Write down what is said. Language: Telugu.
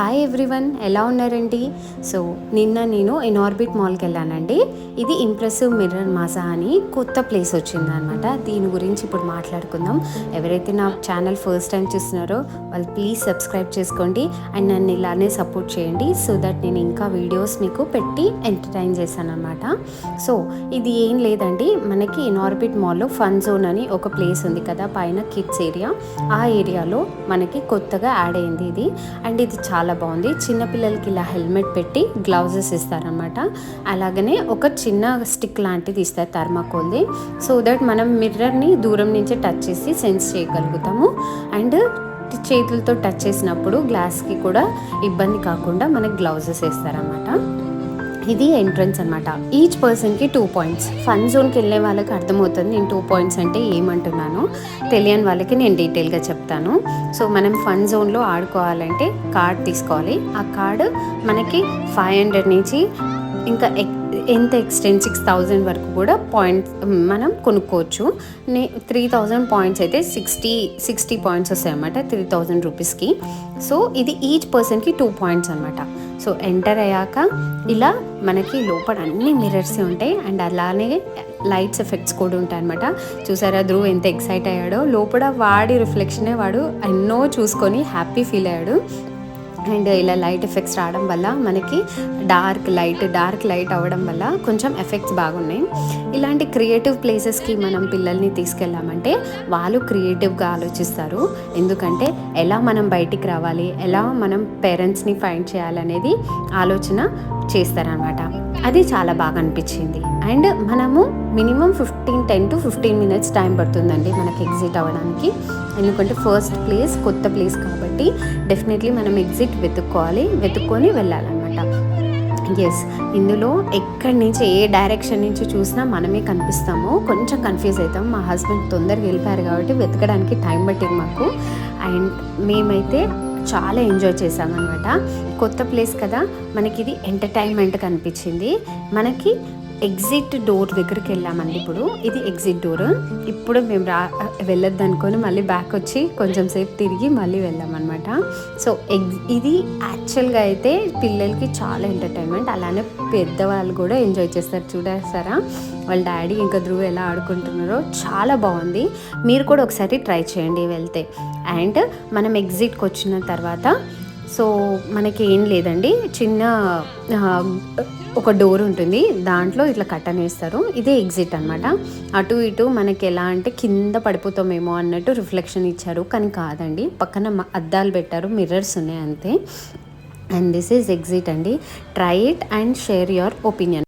హాయ్ ఎవ్రీవన్, ఎలా ఉన్నారండి? సో నిన్న నేను ఇనార్బిట్ మాల్కి వెళ్ళానండి. ఇది ఇంప్రెసివ్ మిర్రర్ మాజా అని కొత్త ప్లేస్ వచ్చిందనమాట. దీని గురించి ఇప్పుడు మాట్లాడుకుందాం. ఎవరైతే నా ఛానల్ ఫస్ట్ టైం చూస్తున్నారో వాళ్ళు ప్లీజ్ సబ్స్క్రైబ్ చేసుకోండి అండ్ నన్ను ఇలానే సపోర్ట్ చేయండి, సో దట్ నేను ఇంకా వీడియోస్ మీకు పెట్టి ఎంటర్టైన్ చేశాను అనమాట. సో ఇది ఏం లేదండి, మనకి ఇనార్బిట్ మాల్లో ఫన్ జోన్ అని ఒక ప్లేస్ ఉంది కదా, పైన కిడ్స్ ఏరియా. ఆ ఏరియాలో మనకి కొత్తగా యాడ్ అయింది ఇది. అండ్ ఇది చాలా బాగుంది. చిన్నపిల్లలకి ఇలా హెల్మెట్ పెట్టి గ్లౌజెస్ ఇస్తారనమాట. అలాగనే ఒక చిన్న స్టిక్ లాంటిది ఇస్తారు థర్మాకోల్ది, సో దట్ మనం మిర్రర్ని దూరం నుంచి టచ్ చేసి సెన్స్ చేయగలుగుతాము. అండ్ చేతులతో టచ్ చేసినప్పుడు గ్లాస్కి కూడా ఇబ్బంది కాకుండా మనకి గ్లౌజెస్ వేస్తారనమాట. ఇది ఎంట్రన్స్ అనమాట. ఈచ్ పర్సన్కి 2 పాయింట్స్. ఫన్ జోన్కి వెళ్ళే వాళ్ళకి అర్థమవుతుంది నేను 2 పాయింట్స్ అంటే ఏమంటున్నాను, తెలియని వాళ్ళకి నేను డీటెయిల్గా చెప్తాను. సో మనం ఫన్ జోన్లో ఆడుకోవాలంటే కార్డ్ తీసుకోవాలి. ఆ కార్డు మనకి 500 నుంచి ఇంకా ఎంత ఎక్స్టెండ్ 6000 వరకు కూడా పాయింట్స్ మనం కొనుక్కోవచ్చు. 3000 పాయింట్స్ అయితే 60 పాయింట్స్ వస్తాయి అన్నమాట 3000 రూపీస్కి. సో ఇది ఈచ్ పర్సన్కి 2 పాయింట్స్ అనమాట. సో ఎంటర్ అయ్యాక ఇలా మనకి లోపల అన్ని మిర్రర్సే ఉంటాయి అండ్ అలానే లైట్స్ ఎఫెక్ట్స్ కూడా ఉంటాయి అనమాట. చూసారా ధ్రువ్ ఎంత ఎక్సైట్ అయ్యాడో, లోపల వాడి రిఫ్లెక్షనే వాడు ఎన్నో చూసుకొని హ్యాపీ ఫీల్ అయ్యాడు. అండ్ ఇలా లైట్ ఎఫెక్ట్స్ రావడం వల్ల మనకి డార్క్ లైట్ అవ్వడం వల్ల కొంచెం ఎఫెక్ట్స్ బాగున్నాయి. ఇలాంటి క్రియేటివ్ ప్లేసెస్కి మనం పిల్లల్ని తీసుకెళ్ళామంటే వాళ్ళు క్రియేటివ్గా ఆలోచిస్తారు. ఎందుకంటే ఎలా మనం బయటికి రావాలి, ఎలా మనం పేరెంట్స్ని ఫైండ్ చేయాలనేది ఆలోచన చేస్తారనమాట. అది చాలా బాగా అనిపించింది. అండ్ మనము మినిమం 10 to 15 మినిట్స్ టైం పడుతుందండి మనకి ఎగ్జిట్ అవ్వడానికి. ఎందుకంటే ఫస్ట్ ప్లేస్ కొత్త ప్లేస్ కాబట్టి డెఫినెట్లీ మనం ఎగ్జిట్ వెతుక్కొని వెళ్ళాలన్నమాట. ఎస్, ఇందులో ఎక్కడి నుంచి ఏ డైరెక్షన్ నుంచి చూసినా మనమే కనిపిస్తాము. కొంచెం కన్ఫ్యూజ్ అవుతాం. మా హస్బెండ్ తొందరగా వెళ్ళిపోయారు కాబట్టి వెతకడానికి టైం పట్టింది మాకు. అండ్ మేమైతే చాలా ఎంజాయ్ చేసామన్నమాట. కొత్త ప్లేస్ కదా, మనకి ఇది ఎంటర్టైన్మెంట్ కనిపించింది. మనకి ఎగ్జిట్ డోర్ దగ్గరికి వెళ్ళామండి. ఇప్పుడు ఇది ఎగ్జిట్ డోర్. ఇప్పుడు మేము వెళ్ళొద్దు అనుకొని మళ్ళీ బ్యాక్ వచ్చి కొంచెం సేపు తిరిగి మళ్ళీ వెళ్ళామన్నమాట. సో ఇది యాక్చువల్గా అయితే పిల్లలకి చాలా ఎంటర్టైన్మెంట్, అలానే పెద్దవాళ్ళు కూడా ఎంజాయ్ చేస్తారు. చూడేస్తారా వాళ్ళ డాడీ ఇంకా ధ్రువ్ ఎలా ఆడుకుంటున్నారో, చాలా బాగుంది. మీరు కూడా ఒకసారి ట్రై చేయండి వెళ్తే. అండ్ మనం ఎగ్జిట్కి వచ్చిన తర్వాత సో మనకి ఏం లేదండి, చిన్న ఒక డోర్ ఉంటుంది, దాంట్లో ఇట్లా కట్టన్ వేస్తారు. ఇదే ఎగ్జిట్ అనమాట. అటు ఇటు మనకి ఎలా అంటే కింద పడిపోతామేమో అన్నట్టు రిఫ్లెక్షన్ ఇచ్చారు, కానీ కాదండి, పక్కన అద్దాలు పెట్టారు, మిర్రర్స్ ఉన్నాయి అంతే. అండ్ దిస్ ఈజ్ ఎగ్జిట్ అండి. Try it and share your opinion.